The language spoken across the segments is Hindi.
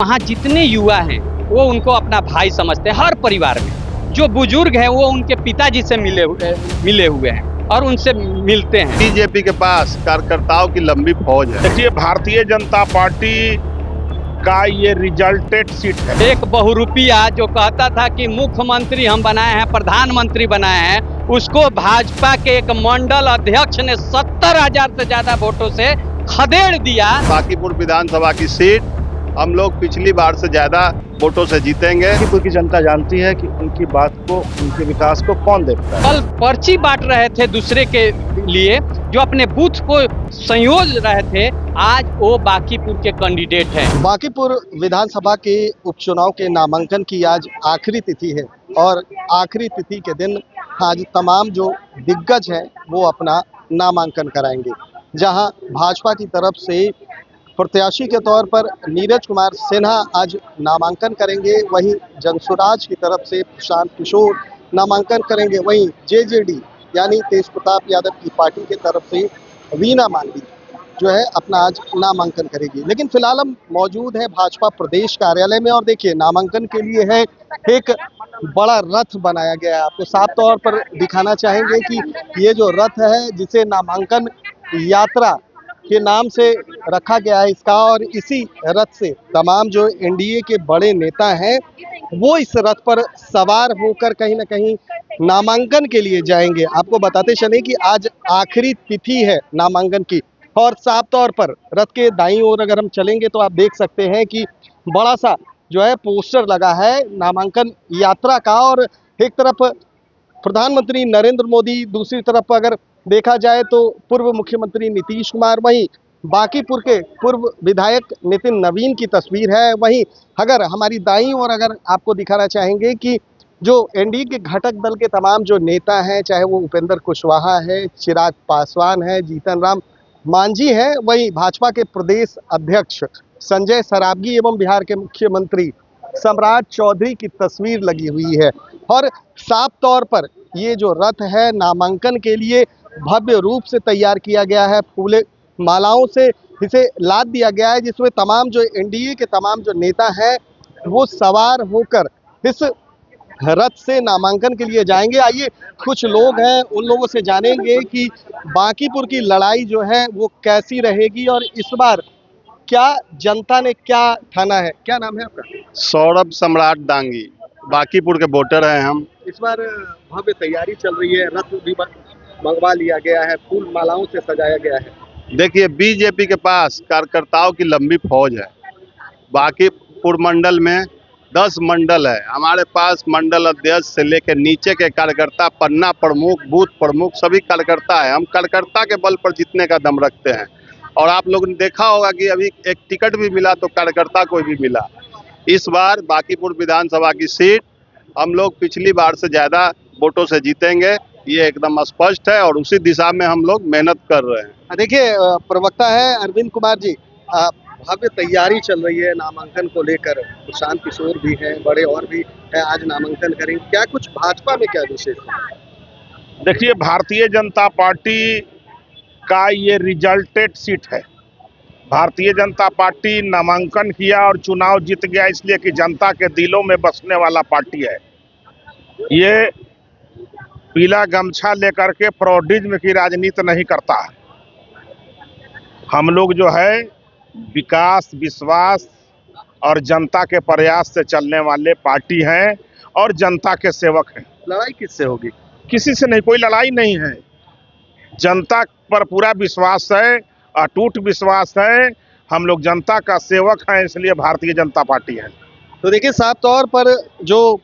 वहाँ जितने युवा हैं वो उनको अपना भाई समझते हैं। हर परिवार में जो बुजुर्ग हैं वो उनके पिताजी से मिले हुए हैं और उनसे मिलते हैं। बीजेपी के पास कार्यकर्ताओं की लंबी फौज है। देखिए, भारतीय जनता पार्टी का ये रिजल्टेड सीट है। एक बहुरूपिया जो कहता था कि मुख्यमंत्री हम बनाए हैं, प्रधानमंत्री बनाए हैं, उसको भाजपा के एक मंडल अध्यक्ष ने 70,000 से ज्यादा वोटों से खदेड़ दिया। बांकीपुर विधानसभा की सीट हम लोग पिछली बार से ज्यादा वोटों से जीतेंगे। बांकीपुर की जनता जानती है कि उनकी बात को, उनके विकास को कौन देखता है। कल पर्ची बांट रहे थे दूसरे के लिए, जो अपने बूथ को संयोज रहे थे, आज वो बांकीपुर के कैंडिडेट हैं। बांकीपुर विधानसभा के उपचुनाव के नामांकन की आज आखिरी तिथि है और आखिरी तिथि के दिन आज तमाम जो दिग्गज हैं वो अपना नामांकन कराएंगे। जहां भाजपा की तरफ से प्रत्याशी के तौर पर नीरज कुमार सिन्हा आज नामांकन करेंगे, वहीं जनसुराज की तरफ से प्रशांत किशोर नामांकन करेंगे, वहीं जेजेडी यानी तेज प्रताप यादव की पार्टी की तरफ से वीना मांडी जो है अपना आज नामांकन करेगी। लेकिन फिलहाल हम मौजूद हैं भाजपा प्रदेश कार्यालय में और देखिए नामांकन के लिए है एक बड़ा रथ बनाया गया है। आपको साफ तौर पर दिखाना चाहेंगे कि ये जो रथ है जिसे नामांकन यात्रा के नाम से रखा गया है इसका, और इसी रथ से तमाम जो एनडीए के बड़े नेता हैं वो इस रथ पर सवार होकर कहीं ना कहीं नामांकन के लिए जाएंगे। आपको बताते चले कि आज आखिरी तिथि है नामांकन की और साफ तौर पर रथ के दाईं ओर अगर हम चलेंगे तो आप देख सकते हैं कि बड़ा सा जो है पोस्टर लगा है नामांकन यात्रा का, और एक तरफ प्रधानमंत्री नरेंद्र मोदी, दूसरी तरफ अगर देखा जाए तो पूर्व मुख्यमंत्री नीतीश कुमार, वहीं बांकीपुर के पूर्व विधायक नितिन नवीन की तस्वीर है। वहीं अगर हमारी दाईं ओर अगर आपको दिखाना चाहेंगे कि जो एनडीए के घटक दल के तमाम जो नेता हैं, चाहे वो उपेंद्र कुशवाहा है, चिराग पासवान है, जीतन राम मांझी है, वहीं भाजपा के प्रदेश अध्यक्ष संजय सरावगी एवं बिहार के मुख्यमंत्री सम्राट चौधरी की तस्वीर लगी हुई है। और साफ तौर पर ये जो रथ है नामांकन के लिए भव्य रूप से तैयार किया गया है, फूले मालाओं से इसे लाद दिया गया है, जिसमें तमाम जो एनडीए के तमाम जो नेता हैं वो सवार होकर इस रथ से नामांकन के लिए जाएंगे। आइए कुछ लोग हैं उन लोगों से जानेंगे कि बांकीपुर की लड़ाई जो है वो कैसी रहेगी और इस बार क्या जनता ने क्या ठाना है। क्या नाम है आपका? सौरभ सम्राट दांगी, बांकीपुर के वोटर हैं हम। इस बार भव्य तैयारी चल रही है, रथ भी मंगवा लिया गया है, फूल मालाओं से सजाया गया है। देखिए, बीजेपी के पास कार्यकर्ताओं की लंबी फौज है। बांकीपुर मंडल में 10 मंडल है। हमारे पास मंडल अध्यक्ष से लेकर नीचे के कार्यकर्ता, पन्ना प्रमुख, बूथ प्रमुख, सभी कार्यकर्ता है। हम कार्यकर्ता के बल पर जीतने का दम रखते हैं और आप लोगों ने देखा होगा कि अभी एक टिकट भी मिला तो कार्यकर्ता को भी मिला। इस बार बांकीपुर विधानसभा की सीट हम लोग पिछली बार से ज्यादा वोटों से जीतेंगे, ये एकदम स्पष्ट है और उसी दिशा में हम लोग मेहनत कर रहे हैं। देखिए प्रवक्ता है अरविंद कुमार जी, भव्य तैयारी चल रही है नामांकन को लेकर, प्रशांत किशोर भी हैं, बड़े और भी हैं, आज नामांकन करेंगे। क्या कुछ भाजपा में क्या विशेष है? देखिए, भारतीय जनता पार्टी का ये रिजल्टेड सीट है। भारतीय जनता पार्टी नामांकन किया और चुनाव जीत गया, इसलिए कि जनता के दिलों में बसने वाला पार्टी है। ये पीला गमछा लेकर के फ्रॉडिज्म की राजनीति नहीं करता। हम लोग जो है विकास, विश्वास और जनता के प्रयास से चलने वाले पार्टी हैं और जनता के सेवक हैं। लड़ाई किससे होगी? किसी से नहीं, कोई लड़ाई नहीं है। जनता पर पूरा विश्वास है, अटूट विश्वास है। हम लोग जनता का सेवक हैं, इसलिए भारतीय जनता पार्टी है। तो देखिए साफ तौर पर जो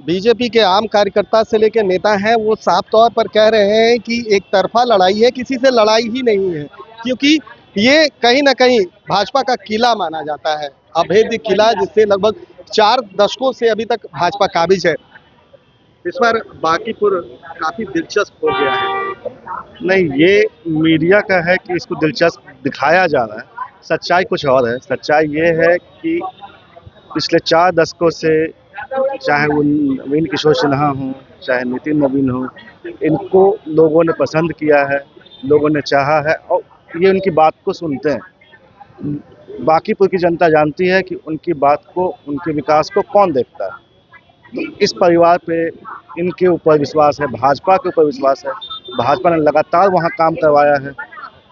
बीजेपी के आम कार्यकर्ता से लेकर नेता हैं वो साफ तौर पर कह रहे हैं कि एक तरफा लड़ाई है, किसी से लड़ाई ही नहीं है, क्योंकि ये कहीं ना कहीं भाजपा का किला माना जाता है, अभेद्य किला जिससे लगभग 4 दशकों से अभी तक भाजपा काबिज है। इस बार बांकीपुर काफी दिलचस्प हो गया है। नहीं, ये मीडिया का है कि इसको दिलचस्प दिखाया जा रहा है, सच्चाई कुछ और है। सच्चाई ये है कि पिछले 4 दशकों से चाहे वो नवीन किशोर सिन्हा हो, चाहे नितिन नवीन हो, इनको लोगों ने पसंद किया है, लोगों ने चाहा है और ये उनकी बात को सुनते हैं। बाकीपुर की जनता जानती है कि उनकी बात को, उनके विकास को कौन देखता है। तो इस परिवार पे इनके ऊपर विश्वास है, भाजपा के ऊपर विश्वास है। भाजपा ने लगातार वहाँ काम करवाया है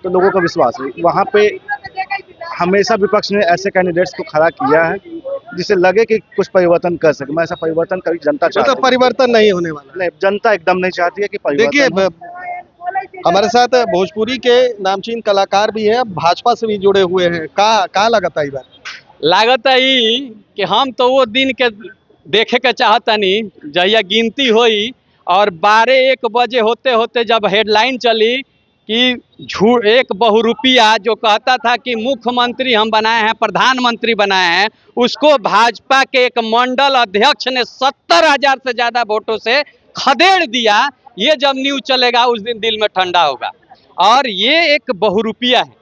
तो लोगों का विश्वास है। वहाँ पे हमेशा विपक्ष ने ऐसे कैंडिडेट्स को खड़ा किया है जिससे लगे कि कुछ परिवर्तन कर सके। मैं ऐसा परिवर्तन कभी जनता चाहती मतलब परिवर्तन नहीं होने वाला। नहीं, जनता एकदम नहीं चाहती है कि देखिए परिवर्तन हो। हमारे साथ भोजपुरी के नामचीन कलाकार भी हैं, भाजपा से भी जुड़े हुए हैं। का लगता है इस बार? लागत है कि हम तो वो दिन के देखे के चाहतनी जहिया गिनती हुई और 12-1 बजे होते होते जब हेडलाइन चली कि एक बहुरूपिया जो कहता था कि मुख्यमंत्री हम बनाए हैं, प्रधानमंत्री बनाए हैं, उसको भाजपा के एक मंडल अध्यक्ष ने 70,000 से ज़्यादा वोटों से खदेड़ दिया। ये जब न्यूज़ चलेगा उस दिन दिल में ठंडा होगा। और ये एक बहुरूपिया है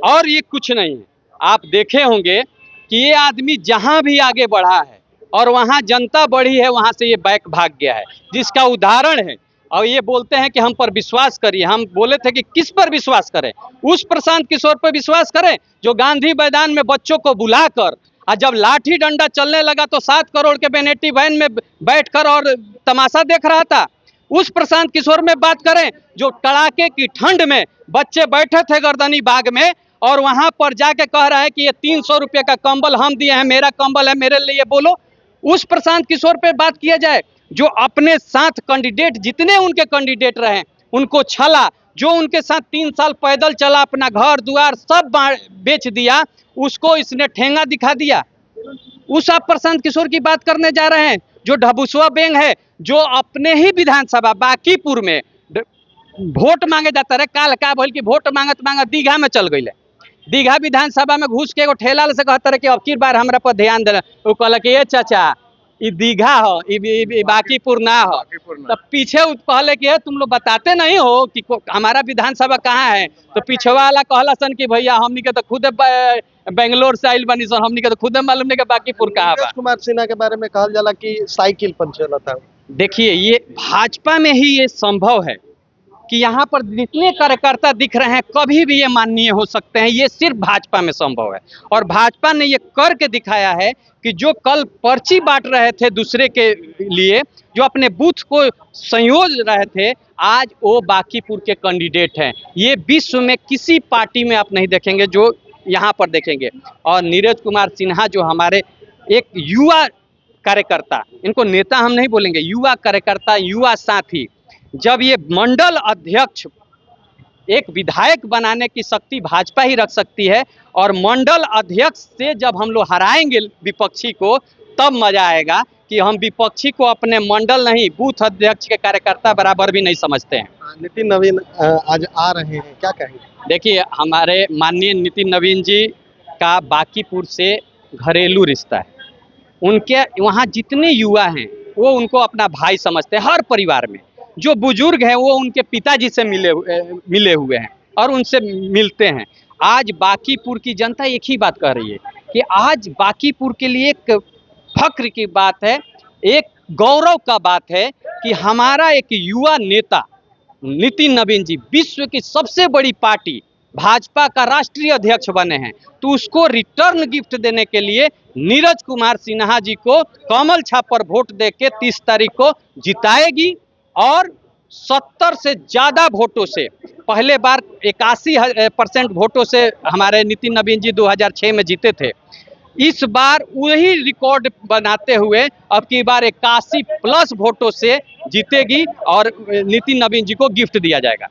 और ये कुछ नहीं है। आप देखे होंगे कि ये आदमी जहाँ भी आगे बढ़ा है और वहाँ जनता बढ़ी है, वहाँ से ये बैक भाग गया है, जिसका उदाहरण है। और ये बोलते हैं कि हम पर विश्वास करिए। हम बोले थे कि किस पर विश्वास करें? उस प्रशांत किशोर पर विश्वास करें जो गांधी मैदान में बच्चों को बुलाकर और जब लाठी डंडा चलने लगा तो 7 करोड़ के बेनेटी वैन में बैठकर और तमाशा देख रहा था। उस प्रशांत किशोर में बात करें जो कड़ाके की ठंड में बच्चे बैठे थे गर्दनी बाग में और वहां पर जाके कह रहा है कि ये 300 रुपये का कंबल हम दिए हैं, मेरा कंबल है, मेरे लिए बोलो। उस प्रशांत किशोर पे बात किया जाए जो अपने साथ कैंडिडेट, जितने उनके कैंडिडेट रहे उनको छला, जो उनके साथ 3 साल पैदल चला, अपना घर द्वार सब बेच दिया, उसको इसने ठेंगा दिखा दिया। उस आप प्रशांत किशोर की बात करने जा रहे हैं जो ढबुसवा बेंग है, जो अपने ही विधानसभा बाकीपुर में वोट मांगे जाता रहे। काल का बोल की वोट मांगत मांगत दीघा में चल गई। दीघा विधानसभा में घुस के एगो ठेला से कहता रहे कि अब की बार हमरा पर ध्यान दे। वो कहल कि ये चाचा ई दीघा हो, ई बाकीपुर ना हो। तब पीछे कहले कि तुम लोग बताते नहीं हो कि हमारा विधानसभा कहाँ है। तो पीछे वाला कहला सन कि भैया हमनी के तो खुद बेंगलोर से आइल बनी सन, हमनी के तो खुद मालूम नहीं कि बाकीपुर कहाँ बा। कुमार सिन्हा के बारे में कहल जाला कि साइकिल पर चला था। देखिए, ये भाजपा में ही ये संभव है कि यहाँ पर जितने कार्यकर्ता दिख रहे हैं कभी भी ये माननीय हो सकते हैं। ये सिर्फ भाजपा में संभव है और भाजपा ने ये करके दिखाया है कि जो कल पर्ची बांट रहे थे दूसरे के लिए, जो अपने बूथ को संयोज रहे थे, आज वो बाकीपुर के कैंडिडेट हैं। ये विश्व में किसी पार्टी में आप नहीं देखेंगे जो यहाँ पर देखेंगे। और नीरज कुमार सिन्हा जो हमारे एक युवा कार्यकर्ता, इनको नेता हम नहीं बोलेंगे, युवा कार्यकर्ता, युवा साथी, जब ये मंडल अध्यक्ष, एक विधायक बनाने की शक्ति भाजपा ही रख सकती है और मंडल अध्यक्ष से जब हम लोग हराएंगे विपक्षी को तब मजा आएगा कि हम विपक्षी को अपने मंडल नहीं, बूथ अध्यक्ष के कार्यकर्ता बराबर भी नहीं समझते हैं। नितिन नवीन आज आ रहे हैं, क्या कहेंगे? देखिए, हमारे माननीय नितिन नवीन जी का बाकीपुर से घरेलू रिश्ता है। उनके वहाँ जितने युवा हैं वो उनको अपना भाई समझते हैं। हर परिवार में जो बुजुर्ग हैं वो उनके पिताजी से मिले हुए हैं और उनसे मिलते हैं। आज बाकीपुर की जनता एक ही बात कह रही है कि आज बाकीपुर के लिए एक फख्र की बात है, एक गौरव का बात है कि हमारा एक युवा नेता नितिन नवीन जी विश्व की सबसे बड़ी पार्टी भाजपा का राष्ट्रीय अध्यक्ष बने हैं। तो उसको रिटर्न गिफ्ट देने के लिए नीरज कुमार सिन्हा जी को कमल छाप पर वोट दे के 30 तारीख को जिताएगी और 70 से ज़्यादा वोटों से, पहले बार 81% वोटों से हमारे नितिन नवीन जी 2006 में जीते थे। इस बार वही रिकॉर्ड बनाते हुए अब की बार 81+ वोटों से जीतेगी और नितिन नवीन जी को गिफ्ट दिया जाएगा।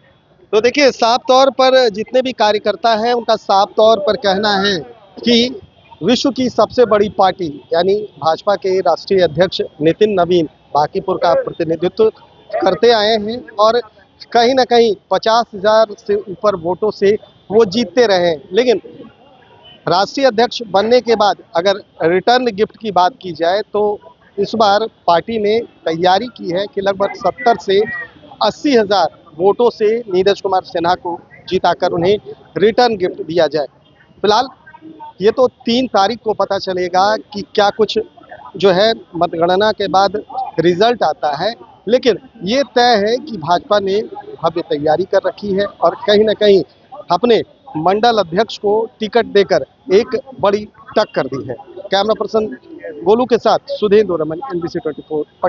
तो देखिए, साफ तौर पर जितने भी कार्यकर्ता हैं उनका साफ तौर पर कहना है कि विश्व की सबसे बड़ी पार्टी यानी भाजपा के राष्ट्रीय अध्यक्ष नितिन नवीन बाकीपुर का प्रतिनिधित्व करते आए हैं और कहीं ना कहीं 50,000 से ऊपर वोटों से वो जीतते रहे। लेकिन राष्ट्रीय अध्यक्ष बनने के बाद अगर रिटर्न गिफ्ट की बात की जाए तो इस बार पार्टी ने तैयारी की है कि लगभग 70 से 80,000 वोटों से नीरज कुमार सिन्हा को जिताकर उन्हें रिटर्न गिफ्ट दिया जाए। फिलहाल ये तो 3 तारीख को पता चलेगा कि क्या कुछ जो है मतगणना के बाद रिजल्ट आता है। लेकिन ये तय है कि भाजपा ने भव्य तैयारी कर रखी है और कहीं ना कहीं अपने मंडल अध्यक्ष को टिकट देकर एक बड़ी टक्कर दी है। कैमरा पर्सन गोलू के साथ सुधींद्र रमन, NBC 24 पटना।